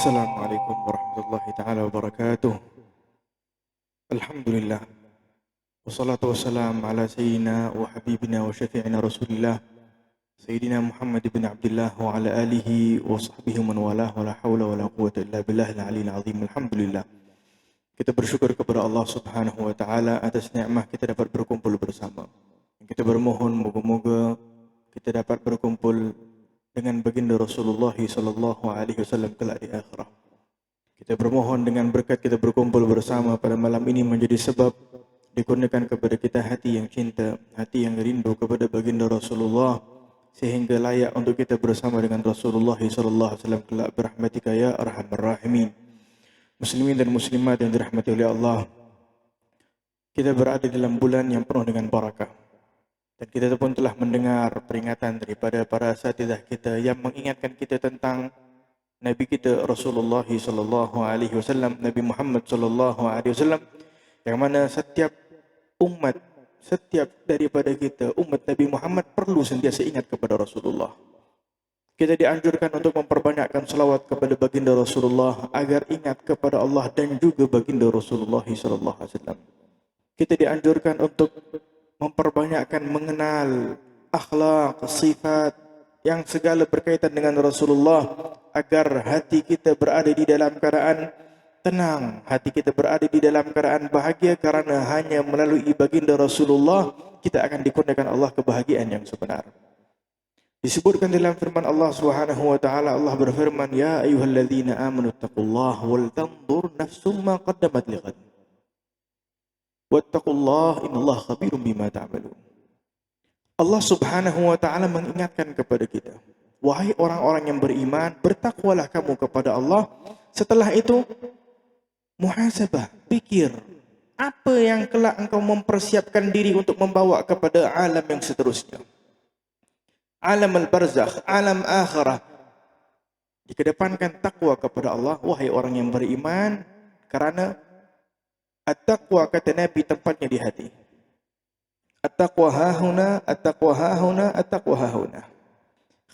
Assalamualaikum warahmatullahi taala wabarakatuh. Alhamdulillah. Wassalatu wassalamu ala sayyidina wa habibina wa syafi'ina Rasulillah Sayyidina Muhammad bin Abdullah wa ala alihi wa sahbihi man walah wa la hawla wa la quwwata illa billahil aliyyil azim. Alhamdulillah. Kita bersyukur kepada Allah Subhanahu wa taala atas nikmat kita dapat berkumpul bersama. Kita bermohon moga-moga kita dapat berkumpul dengan baginda Rasulullah sallallahu alaihi wasallam kelak di akhirat. Kita bermohon dengan berkat kita berkumpul bersama pada malam ini menjadi sebab dikurniakan kepada kita hati yang cinta, hati yang rindu kepada baginda Rasulullah sehingga layak untuk kita bersama dengan Rasulullah sallallahu alaihi wasallam kelak berahmatika ya arhamar rahimin. Muslimin dan muslimat yang dirahmati oleh Allah, kita berada dalam bulan yang penuh dengan barakah. Dan kita pun telah mendengar peringatan daripada para asatidzah kita yang mengingatkan kita tentang Nabi kita Rasulullah sallallahu alaihi wasallam, Nabi Muhammad sallallahu alaihi wasallam, yang mana setiap umat, setiap daripada kita umat Nabi Muhammad perlu sentiasa ingat kepada Rasulullah. Kita dianjurkan untuk memperbanyakkan salawat kepada baginda Rasulullah agar ingat kepada Allah dan juga baginda Rasulullah sallallahu alaihi wasallam. Kita dianjurkan untuk memperbanyakkan mengenal akhlak, sifat yang segala berkaitan dengan Rasulullah agar hati kita berada di dalam keadaan tenang, hati kita berada di dalam keadaan bahagia karena hanya melalui baginda Rasulullah kita akan dikurniakan Allah kebahagiaan yang sebenar. Disebutkan dalam firman Allah Subhanahu wa taala, Allah berfirman, "Ya ayyuhalladzina amanu taqullaha wal tanzur nafsum ma qaddamat lighad. Wattaqullaha innallaha khabirum bima ta'malun." Allah Subhanahu wa taala mengingatkan kepada kita, wahai orang-orang yang beriman, bertakwalah kamu kepada Allah. Setelah itu muhasabah, pikir apa yang kelak engkau mempersiapkan diri untuk membawa kepada alam yang seterusnya. Alam al-barzakh, alam akhirah. Dikedepankan takwa kepada Allah, wahai orang yang beriman, karena at-taqwa kata Nabi tempatnya di hati. At-taqwa hahuna, at-taqwa hahuna, at-taqwa hahuna.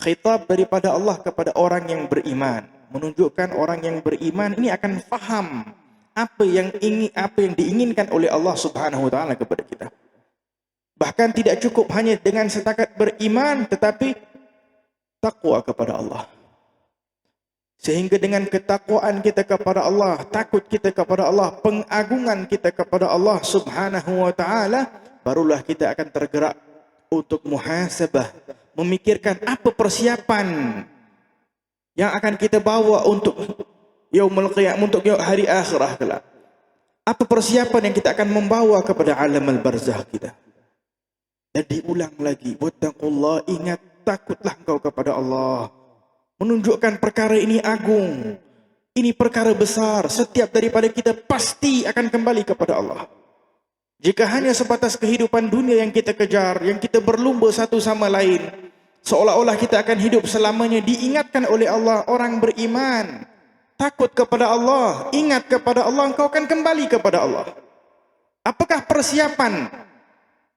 Khitab daripada Allah kepada orang yang beriman, menunjukkan orang yang beriman ini akan faham apa yang diinginkan oleh Allah Subhanahu wa taala kepada kita. Bahkan tidak cukup hanya dengan setakat beriman tetapi takwa kepada Allah. Sehingga dengan ketakwaan kita kepada Allah, takut kita kepada Allah, pengagungan kita kepada Allah Subhanahu wa taala, barulah kita akan tergerak untuk muhasabah, memikirkan apa persiapan yang akan kita bawa untuk yaumul qiyamah, untuk hari akhirah kelak. Apa persiapan yang kita akan membawa kepada alam al-barzakh kita. Dan diulang lagi, wattaqullah, ingat, takutlah engkau kepada Allah. Menunjukkan perkara ini agung, ini perkara besar. Setiap daripada kita pasti akan kembali kepada Allah. Jika hanya sebatas kehidupan dunia yang kita kejar, yang kita berlumba satu sama lain, seolah-olah kita akan hidup selamanya, diingatkan oleh Allah, orang beriman, takut kepada Allah, ingat kepada Allah, engkau akan kembali kepada Allah. Apakah persiapan?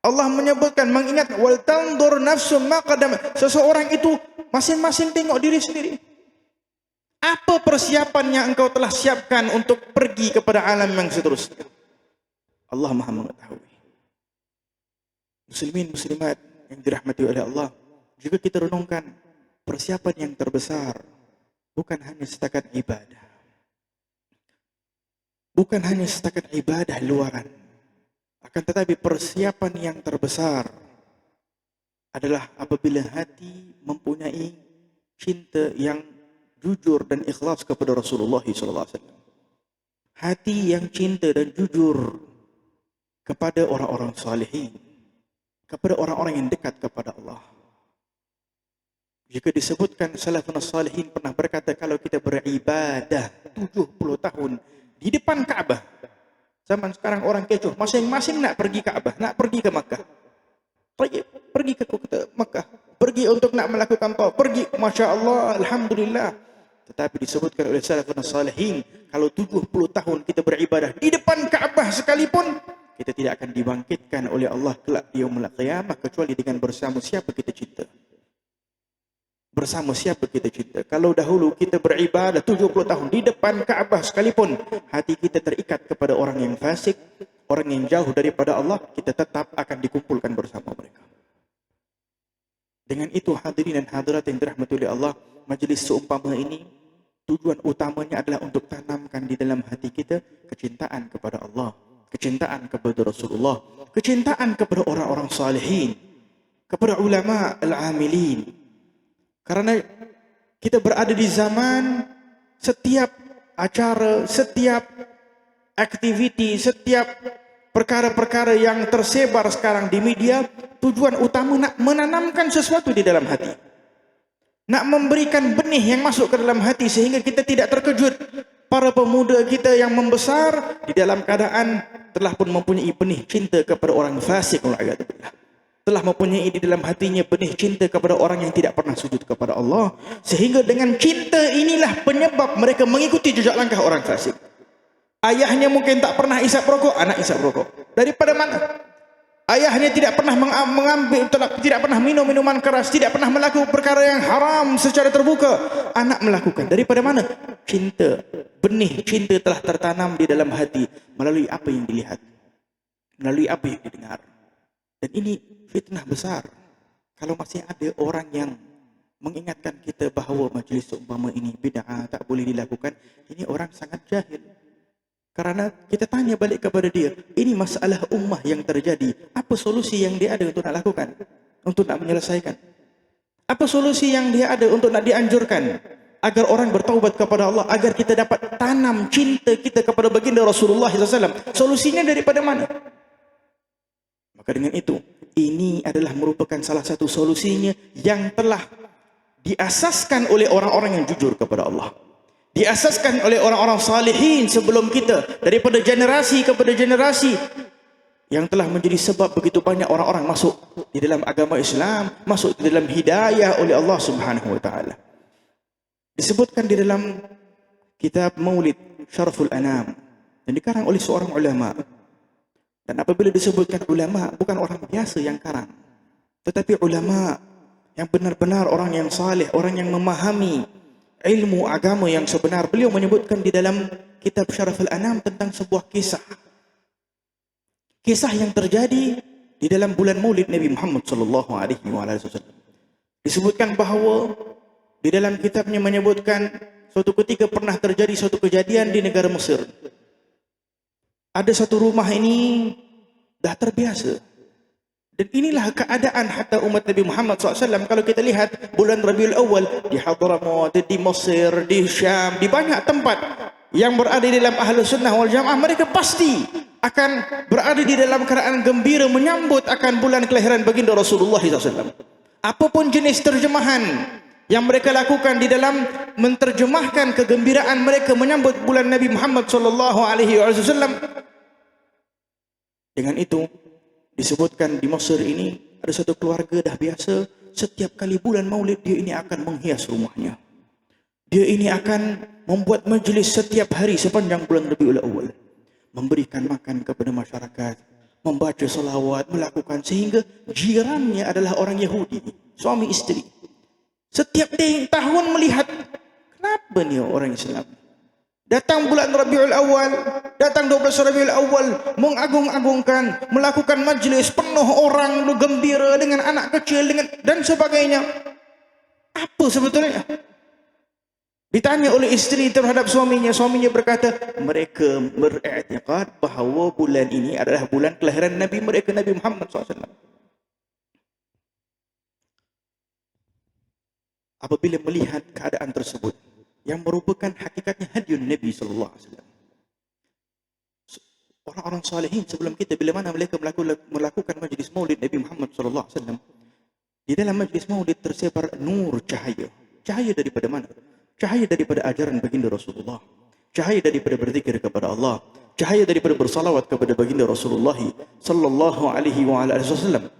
Allah menyebutkan, mengingat, wal tanzur nafsum ma qaddamat. Seseorang itu masing-masing tengok diri sendiri. Apa persiapan yang engkau telah siapkan untuk pergi kepada alam yang seterusnya? Allah Maha mengetahui. Muslimin muslimat yang dirahmati oleh Allah, juga kita renungkan persiapan yang terbesar bukan hanya setakat ibadah. Bukan hanya setakat ibadah luaran. Akan tetapi persiapan yang terbesar adalah apabila hati mempunyai cinta yang jujur dan ikhlas kepada Rasulullah SAW. Hati yang cinta dan jujur kepada orang-orang salihin, kepada orang-orang yang dekat kepada Allah. Jika disebutkan salafun salihin pernah berkata, kalau kita beribadah 70 tahun di depan Ka'bah. Zaman sekarang orang kecoh, masing-masing nak pergi Ka'bah, nak pergi ke Makkah. Pergi ke Makkah, pergi untuk nak melakukan tawaf, pergi, Masya Allah, Alhamdulillah. Tetapi disebutkan oleh salafun salihin, kalau 70 tahun kita beribadah di depan Ka'bah sekalipun, kita tidak akan dibangkitkan oleh Allah kelak di yaumul qiyamah kecuali dengan bersama siapa kita cinta. Bersama siapa kita cinta? Kalau dahulu kita beribadah 70 tahun di depan Kaabah sekalipun, hati kita terikat kepada orang yang fasik, orang yang jauh daripada Allah, kita tetap akan dikumpulkan bersama mereka. Dengan itu hadirin dan hadirat yang dirahmati oleh Allah, majlis seumpama ini tujuan utamanya adalah untuk tanamkan di dalam hati kita kecintaan kepada Allah, kecintaan kepada Rasulullah, kecintaan kepada orang-orang salihin, kepada ulama al-amilin. Karena kita berada di zaman setiap acara, setiap aktiviti, setiap perkara-perkara yang tersebar sekarang di media, tujuan utama nak menanamkan sesuatu di dalam hati. Nak memberikan benih yang masuk ke dalam hati sehingga kita tidak terkejut. Para pemuda kita yang membesar di dalam keadaan telah pun mempunyai benih cinta kepada orang fasik, telah mempunyai di dalam hatinya benih cinta kepada orang yang tidak pernah sujud kepada Allah, sehingga dengan cinta inilah penyebab mereka mengikuti jejak langkah orang fasik. Ayahnya mungkin tak pernah isap rokok, anak isap rokok. Daripada mana? Ayahnya tidak pernah tidak pernah minum minuman keras, tidak pernah melakukan perkara yang haram secara terbuka, anak melakukan. Daripada mana? Cinta. Benih cinta telah tertanam di dalam hati melalui apa yang dilihat, melalui apa yang didengar. Dan ini fitnah besar. Kalau masih ada orang yang mengingatkan kita bahawa majlis seumpama ini bid'ah, tak boleh dilakukan, ini orang sangat jahil. Karena kita tanya balik kepada dia, ini masalah ummah yang terjadi, apa solusi yang dia ada untuk nak lakukan, untuk nak menyelesaikan? Apa solusi yang dia ada untuk nak dianjurkan agar orang bertaubat kepada Allah, agar kita dapat tanam cinta kita kepada baginda Rasulullah SAW? Solusinya daripada mana? Maka dengan itu, ini adalah merupakan salah satu solusinya yang telah diasaskan oleh orang-orang yang jujur kepada Allah. Diasaskan oleh orang-orang salihin sebelum kita, daripada generasi kepada generasi, yang telah menjadi sebab begitu banyak orang-orang masuk di dalam agama Islam, masuk di dalam hidayah oleh Allah Subhanahu wa taala. Disebutkan di dalam kitab Maulid Syaraful Anam dan dikarang oleh seorang ulama. Dan apabila disebutkan ulama, bukan orang biasa yang karang, tetapi ulama yang benar-benar orang yang saleh, orang yang memahami ilmu agama yang sebenar. Beliau menyebutkan di dalam kitab Syaraful Anam tentang sebuah kisah. Kisah yang terjadi di dalam bulan Maulid Nabi Muhammad sallallahu alaihi wasallam. Disebutkan bahawa di dalam kitabnya menyebutkan suatu ketika pernah terjadi suatu kejadian di negara Mesir. Ada satu rumah ini dah terbiasa. Dan inilah keadaan hatta umat Nabi Muhammad SAW. Kalau kita lihat bulan Rabiul Awal di Hadramaut, di Mesir, di Syam, di banyak tempat yang berada di dalam Ahlus Sunnah wal Jamaah, mereka pasti akan berada di dalam keadaan gembira menyambut akan bulan kelahiran baginda Rasulullah SAW. Apapun jenis terjemahan yang mereka lakukan di dalam menterjemahkan kegembiraan mereka menyambut bulan Nabi Muhammad SAW. Dengan itu disebutkan di Mesir ini ada satu keluarga dah biasa, setiap kali bulan Maulid dia ini akan menghias rumahnya. Dia ini akan membuat majlis setiap hari sepanjang bulan Rabiul Awal, memberikan makan kepada masyarakat, membaca salawat, melakukan, sehingga jirannya adalah orang Yahudi, suami isteri. Setiap tahun melihat, kenapa ni orang Islam datang bulan Rabiul Awal, datang 12 Rabiul Awal, mengagung-agungkan, melakukan majlis penuh orang gembira dengan anak kecil dengan dan sebagainya. Apa sebetulnya? Ditanya oleh isteri terhadap suaminya, suaminya berkata, mereka beriktikad bahawa bulan ini adalah bulan kelahiran Nabi mereka, Nabi Muhammad SAW. Apabila melihat keadaan tersebut, yang merupakan hakikatnya hadiun Nabi SAW. Orang-orang salihin sebelum kita, bila mana mereka melakukan majlis maulid Nabi Muhammad SAW, di dalam majlis maulid tersebar nur cahaya. Cahaya daripada mana? Cahaya daripada ajaran baginda Rasulullah. Cahaya daripada berzikir kepada Allah. Cahaya daripada bersalawat kepada baginda Rasulullah sallallahu alaihi wasallam.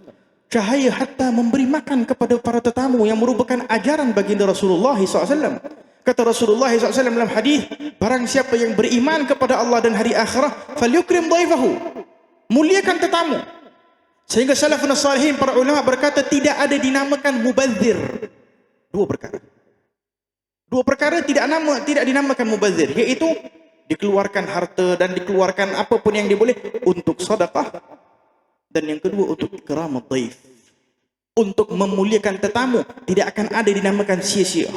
Cahaya hatta memberi makan kepada para tetamu yang merupakan ajaran baginda Rasulullah SAW. Kata Rasulullah SAW dalam hadis, barang siapa yang beriman kepada Allah dan hari akhirat, falyukrim dhaifahu, muliakan tetamu. Sehingga salafun salihin, para ulama berkata, tidak ada dinamakan mubadzir. Dua perkara. Dua perkara tidak dinamakan mubazir, yaitu dikeluarkan harta dan dikeluarkan apapun yang diboleh untuk sedekah, dan yang kedua untuk ikramut dhaif, untuk memuliakan tetamu, tidak akan ada dinamakan sia-sia.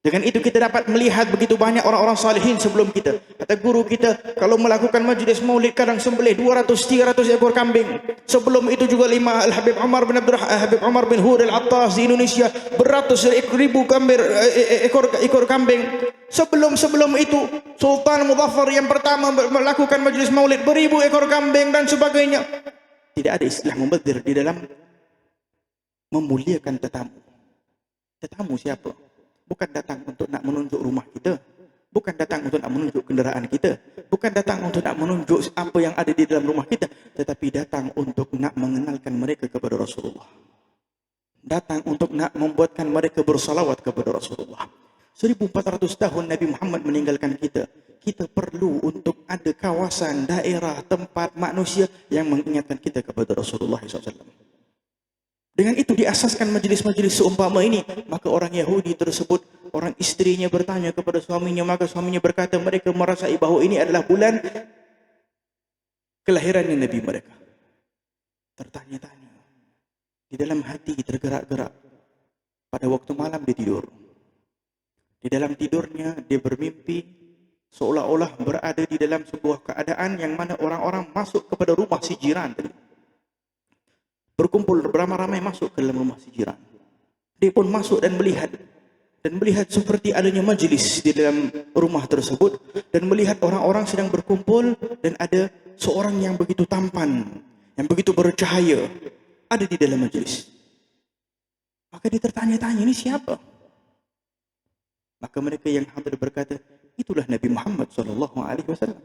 Dengan itu kita dapat melihat begitu banyak orang-orang salihin sebelum kita. Kata guru kita, kalau melakukan majlis maulid kadang sembelih 200-300 ekor kambing. Sebelum itu juga Habib Umar bin Hur Al-Attas di Indonesia beratus ribu ekor kambing. Sebelum itu Sultan Muzaffar yang pertama melakukan majlis maulid beribu ekor kambing dan sebagainya. Tidak ada istilah mubazir di dalam memuliakan tetamu. Tetamu siapa? Bukan datang untuk nak menunjuk rumah kita, bukan datang untuk nak menunjuk kenderaan kita, bukan datang untuk nak menunjuk apa yang ada di dalam rumah kita, tetapi datang untuk nak mengenalkan mereka kepada Rasulullah. Datang untuk nak membuatkan mereka bersalawat kepada Rasulullah. 1400 tahun Nabi Muhammad meninggalkan kita. Kita perlu untuk ada kawasan, daerah, tempat, manusia yang mengingatkan kita kepada Rasulullah SAW. Dengan itu diasaskan majlis-majlis seumpama ini. Maka orang Yahudi tersebut, orang istrinya bertanya kepada suaminya, maka suaminya berkata mereka merasai bahawa ini adalah bulan kelahirannya Nabi mereka. Tertanya-tanya, di dalam hati tergerak-gerak. Pada waktu malam dia tidur. Di dalam tidurnya dia bermimpi seolah-olah berada di dalam sebuah keadaan yang mana orang-orang masuk kepada rumah si jiran tadi. Berkumpul beramai-ramai masuk ke dalam rumah si jiran. Dia pun masuk dan melihat seperti adanya majlis di dalam rumah tersebut, dan melihat orang-orang sedang berkumpul dan ada seorang yang begitu tampan, yang begitu bercahaya ada di dalam majlis. Maka dia tertanya-tanya, ini siapa? Maka mereka yang hadir berkata, itulah Nabi Muhammad SAW.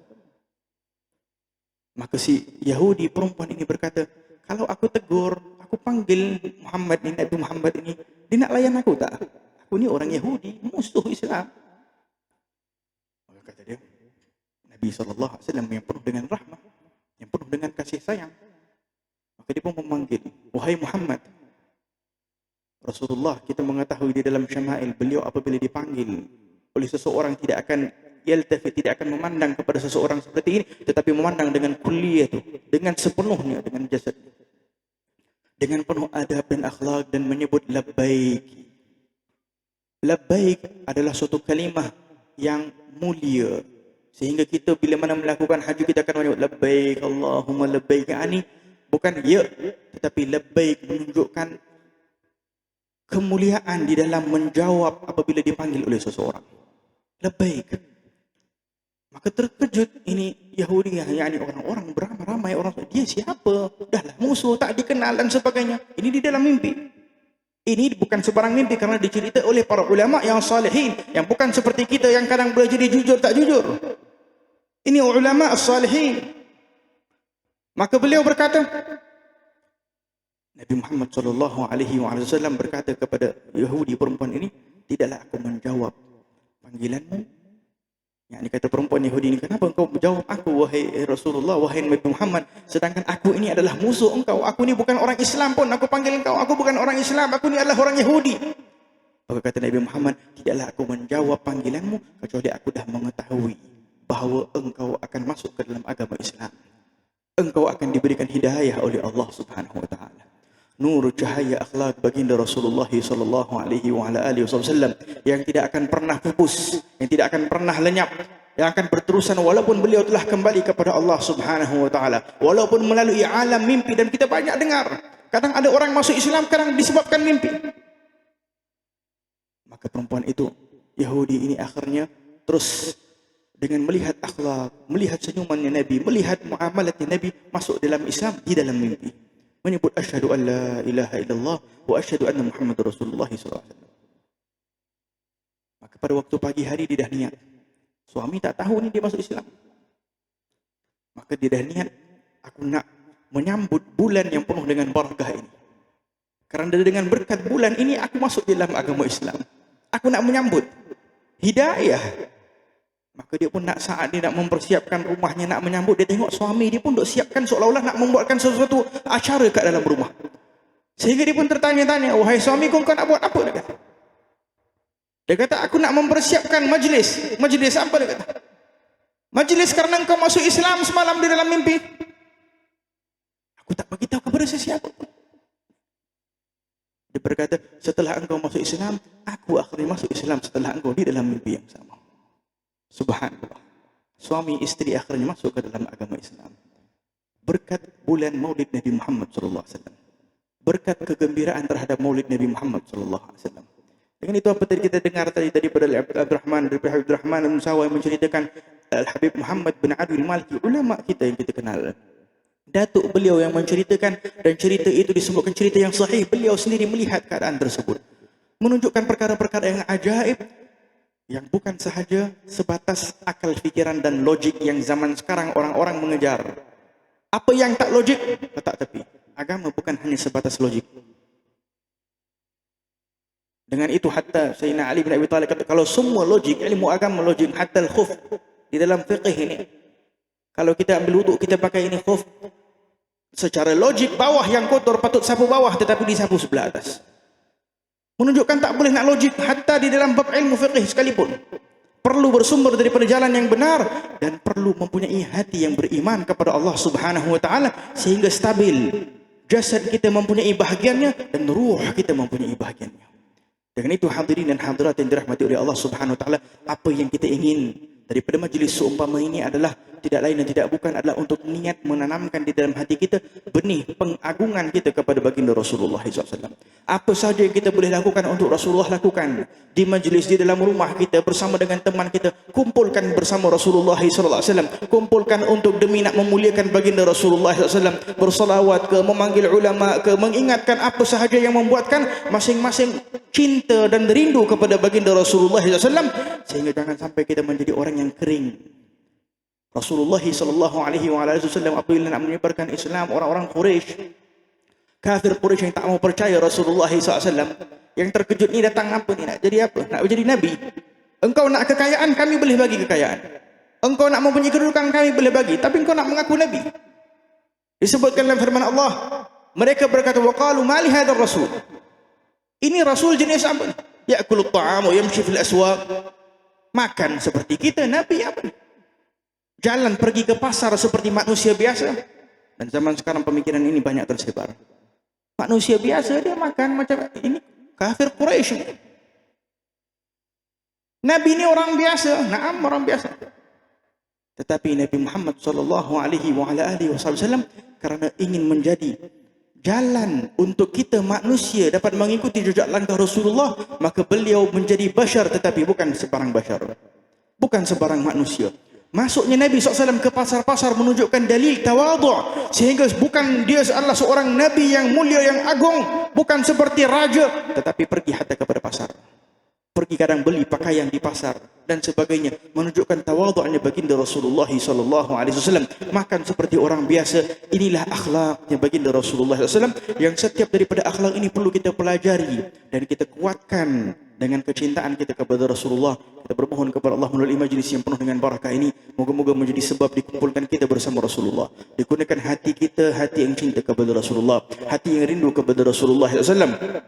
Maka si Yahudi perempuan ini berkata, kalau aku tegur, aku panggil Muhammad ini, Nabi Muhammad ini, dia nak layan aku tak? Aku ni orang Yahudi, musuh Islam. Maka kata dia, Nabi SAW yang penuh dengan rahmah, yang penuh dengan kasih sayang. Maka dia pun memanggil, wahai Muhammad. Rasulullah, kita mengetahui di dalam syama'il, beliau apabila dipanggil oleh seseorang tidak akan yaltafit, tidak akan memandang kepada seseorang seperti ini, tetapi memandang dengan kulliyah itu, dengan sepenuhnya, dengan jasad, dengan penuh adab dan akhlak, dan menyebut labbaik. Labbaik adalah suatu kalimah yang mulia, sehingga kita bila mana melakukan haji kita akan menyebut labbaik Allahumma labbaik. Ini bukan ya, tetapi labbaik menunjukkan kemuliaan di dalam menjawab apabila dipanggil oleh seseorang. Labbaik. Maka terkejut ini Yahudi, yakni orang-orang beramai-ramai, orang, dia siapa? Dahlah musuh, tak dikenal dan sebagainya. Ini di dalam mimpi. Ini bukan sebarang mimpi, karena dicerita oleh para ulama yang salihin, yang bukan seperti kita yang kadang boleh jadi jujur tak jujur. Ini ulama as-salihin. Maka beliau berkata, Nabi Muhammad SAW berkata kepada Yahudi perempuan ini, tidaklah aku menjawab panggilanmu. Yang ini kata perempuan Yahudi ini, kenapa engkau menjawab aku, wahai Rasulullah, wahai Nabi Muhammad, sedangkan aku ini adalah musuh engkau. Aku ini bukan orang Islam pun, aku panggil engkau. Aku bukan orang Islam, aku ini adalah orang Yahudi. Maka kata Nabi Muhammad, tidaklah aku menjawab panggilanmu, kecuali aku dah mengetahui bahawa engkau akan masuk ke dalam agama Islam. Engkau akan diberikan hidayah oleh Allah Subhanahu wa taala. Nur cahaya akhlak baginda Rasulullah SAW yang tidak akan pernah pupus, yang tidak akan pernah lenyap, yang akan berterusan walaupun beliau telah kembali kepada Allah Subhanahu wa taala, walaupun melalui alam mimpi. Dan kita banyak dengar, kadang ada orang masuk Islam kadang disebabkan mimpi. Maka perempuan itu, Yahudi ini, akhirnya terus dengan melihat akhlak, melihat senyumannya Nabi, melihat muamalatnya Nabi, masuk dalam Islam di dalam mimpi, menyebut asyhadu an la ilaha illallah wa asyhadu anna Muhammad Rasulullah SAW. Maka pada waktu pagi hari dia dah niat. Suami tak tahu ni dia masuk Islam. Maka dia dah niat, aku nak menyambut bulan yang penuh dengan barakah ini. Kerana dengan berkat bulan ini aku masuk dalam agama Islam. Aku nak menyambut hidayah. Maka dia pun nak, saat dia nak mempersiapkan rumahnya nak menyambut, dia tengok suami dia pun duk siapkan seolah-olah nak membuatkan sesuatu acara kat dalam rumah. Sehingga dia pun tertanya-tanya, wahai suamiku, kau nak buat apa? Dia kata. Dia kata, aku nak mempersiapkan majlis. Majlis apa dia kata? Majlis karena engkau masuk Islam semalam di dalam mimpi. Aku tak beritahu kepada sesiapa pun. Dia berkata, setelah engkau masuk Islam, aku akhirnya masuk Islam setelah engkau di dalam mimpi yang sama. Subhanallah. Suami istri akhirnya masuk ke dalam agama Islam. Berkat bulan Maulid Nabi Muhammad SAW. Berkat kegembiraan terhadap Maulid Nabi Muhammad SAW. Dengan itu apa tadi kita dengar tadi daripada Abdurrahman Al-Musawa yang menceritakan Al-Habib Muhammad bin Abdul Maliki, ulama kita yang kita kenal. Datuk beliau yang menceritakan, dan cerita itu disebutkan cerita yang sahih. Beliau sendiri melihat keadaan tersebut. Menunjukkan perkara-perkara yang ajaib, yang bukan sahaja sebatas akal fikiran dan logik yang zaman sekarang orang-orang mengejar. Apa yang tak logik, letak tepi. Agama bukan hanya sebatas logik. Dengan itu hatta Sayyidina Ali bin Abi Thalib kata, kalau semua logik, ilmu agama logik, hatta al-khuf di dalam fiqh ini, kalau kita ambil wuduk, kita pakai ini khuf, secara logik bawah yang kotor patut sapu bawah, tetapi disapu sebelah atas. Menunjukkan tak boleh nak logik, hatta di dalam bab ilmu fiqh sekalipun. Perlu bersumber daripada jalan yang benar, dan perlu mempunyai hati yang beriman kepada Allah Subhanahu wa taala sehingga stabil. Jasad kita mempunyai bahagiannya dan ruh kita mempunyai bahagiannya. Dengan itu hadirin dan hadirat yang dirahmati oleh Allah Subhanahu wa taala, apa yang kita ingin daripada majlis seumpama ini adalah tidak lain dan tidak bukan adalah untuk niat menanamkan di dalam hati kita benih pengagungan kita kepada baginda Rasulullah SAW. Apa sahaja yang kita boleh lakukan untuk Rasulullah, lakukan. Di majlis, di dalam rumah kita, bersama dengan teman kita, kumpulkan bersama Rasulullah SAW. Kumpulkan untuk demi nak memuliakan baginda Rasulullah SAW. Bersalawat ke, memanggil ulama ke, mengingatkan apa sahaja yang membuatkan masing-masing cinta dan rindu kepada baginda Rasulullah SAW. Sehingga jangan sampai kita menjadi orang yang kering. Rasulullah SAW apabila nak menyebarkan Islam, orang-orang Quraisy, kafir Quraisy yang tak mau percaya Rasulullah SAW, yang terkejut ni datang apa ni, nak jadi apa? Nak jadi Nabi. Engkau nak kekayaan, kami boleh bagi kekayaan. Engkau nak mempunyai kedudukan, kami boleh bagi. Tapi engkau nak mengaku Nabi. Disebutkan dalam firman Allah, mereka berkata, waqalu ma li hadzal rasul. Ini rasul jenis apa? Ya'kulu at-ta'am wa yamshi fil aswaq. Makan seperti kita, Nabi apa? Jalan pergi ke pasar seperti manusia biasa. Dan zaman sekarang pemikiran ini banyak tersebar. Manusia biasa dia makan macam ini, kafir Quraisy. Nabi ini orang biasa, naam orang biasa. Tetapi Nabi Muhammad SAW karena ingin menjadi jalan untuk kita manusia dapat mengikuti jejak langkah Rasulullah, maka beliau menjadi bashar, tetapi bukan sebarang bashar. Bukan sebarang manusia. Masuknya Nabi SAW ke pasar-pasar menunjukkan dalil tawadhu', sehingga bukan dia adalah seorang Nabi yang mulia, yang agung, bukan seperti raja, tetapi pergi hatta kepada pasar, pergi kadang beli pakaian di pasar dan sebagainya, menunjukkan tawadhu'nya baginda Rasulullah SAW. Makan seperti orang biasa. Inilah akhlaknya baginda Rasulullah SAW, yang setiap daripada akhlak ini perlu kita pelajari dan kita kuatkan dengan kecintaan kita kepada Rasulullah. Kita bermohon kepada Allah melalui majlis yang penuh dengan barakah ini, moga-moga menjadi sebab dikumpulkan kita bersama Rasulullah. Digunakan hati kita, hati yang cinta kepada Rasulullah, hati yang rindu kepada Rasulullah SAW.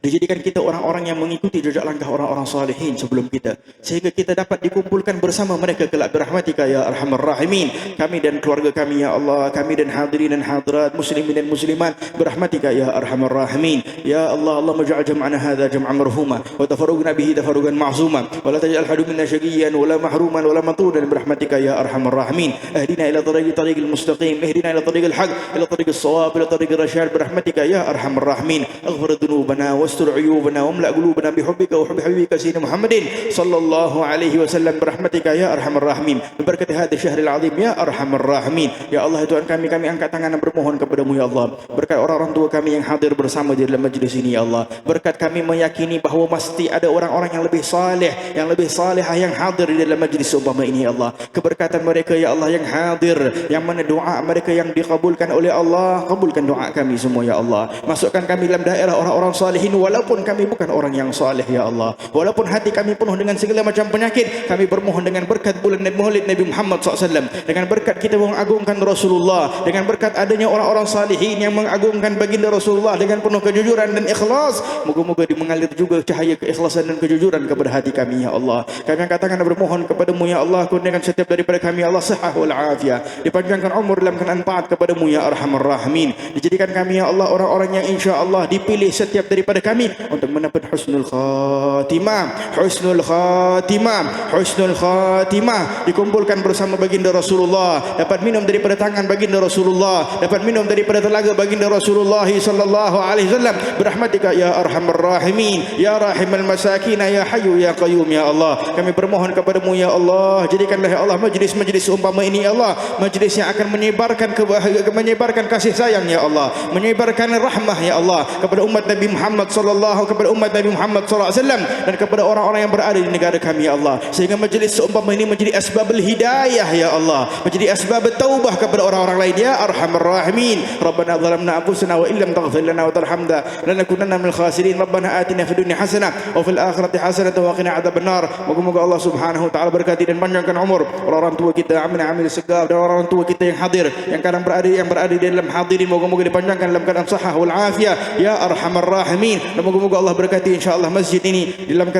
Dijadikan kita orang-orang yang mengikuti jejak langkah orang-orang salihin sebelum kita, sehingga kita dapat dikumpulkan bersama mereka kelak birahmatika ya arhamar rahimin. Kami dan keluarga kami ya Allah, kami dan hadirin dan hadirat, muslimin dan muslimat, birahmatika ya arhamar rahimin. Ya Allah, Allahumma ja'al jam'ana hadha jam'an marhuma wa tafarruqna bihi tafarruqan ma'zuma wa la taj'al hadu minna syaqiyyan wa la mahruman wa la matrudan birahmatika ya arhamar rahimin. Ihdina ila tariqil mustaqim, ihdina ila tariqil haqq, ila tariqis shawab, ila tariqir rasyad birahmatika ya arhamar rahimin. Aghfir dhunubana واستر عيوبنا واملأ قلوبنا بحبك وحب حبيبك سيدنا محمد صلى الله عليه وسلم برحمتك يا أرحم الراحمين. Berkat هذا الشهر العظيم ya arhamar rahimin. Ya Allah, Tuhan kami angkat tangan dan bermohon kepadamu ya Allah. Berkat orang-orang tua kami yang hadir bersama di dalam majlis ini ya Allah. Berkat kami meyakini bahawa mesti ada orang-orang yang lebih saleh, yang lebih salihah yang hadir di dalam majlis umpama ini ya Allah. Keberkatan mereka ya Allah yang hadir, yang mana doa mereka yang dikabulkan oleh Allah, kabulkan doa kami semua ya Allah. Masukkan kami dalam daerah orang-orang salihin walaupun kami bukan orang yang saleh ya Allah, walaupun hati kami penuh dengan segala macam penyakit, kami bermohon dengan berkat bulan Maulid Nabi Muhammad SAW, dengan berkat kita mengagungkan Rasulullah, dengan berkat adanya orang-orang salihin yang mengagungkan baginda Rasulullah dengan penuh kejujuran dan ikhlas, moga-moga mengalir juga cahaya keikhlasan dan kejujuran kepada hati kami ya Allah. Kami katakan dan bermohon kepadamu ya Allah, kurniakan setiap daripada kami ya Allah sihah wal afiyah, dipanjangkan umur dalam keadaan taat kepadamu ya Arhamar Rahimin, dijadikan kami ya Allah orang-orang yang insya Allah dipilih setiap daripada kami untuk mendapat husnul khatimah, husnul khatimah, husnul khatimah, dikumpulkan bersama baginda Rasulullah, dapat minum daripada tangan baginda Rasulullah, dapat minum daripada telaga baginda Rasulullah sallallahu alaihi wasallam, berahmatika ya Arhamar Rahimin, ya Rahimal Masakin, ya Hayyu ya Qayyum ya Allah. Kami bermohon kepadamu ya Allah, jadikanlah ya Allah majlis-majlis umpama ini ya Allah, majlis yang akan menyebarkan kebahagiaan, menyebarkan kasih sayang ya Allah, menyebarkan rahmah ya Allah kepada umat Nabi Muhammad sallallahu, kepada umat Nabi Muhammad sallallahu alaihi wasallam, dan kepada orang-orang yang berada di negara kami ya Allah, sehingga majlis seumpama ini menjadi asbabul hidayah ya Allah, menjadi asbab taubah kepada orang-orang lain ya Arhamar Rahimin. Rabbana zalamna anfusana wa illam taghfir lana wa tarhamna lanakunanna minal khasirin. Rabbana atina fid dunya hasanah wa fil akhirati hasanah wa qina adzabannar. Moga-moga Allah Subhanahu wa taala berkati dan panjangkan umur orang-orang tua kita, amin segaf, dan orang-orang tua kita yang hadir, yang kadang berada di dalam hadirin, moga-moga dipanjangkan dalam keadaan sahah wal afiyah ya Arhamar Rahimin. Dan moga-moga Allah berkati insyaallah masjid ini dalam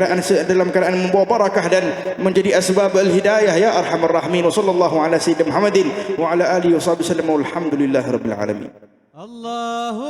keadaan membawa barakah dan menjadi asbab al-hidayah ya Arhamar Rahimin. Wa sallallahu ala sayyidina Muhammadin wa ala alihi wa sahbihi wasallam, walhamdulillahirabbil alamin. Allahu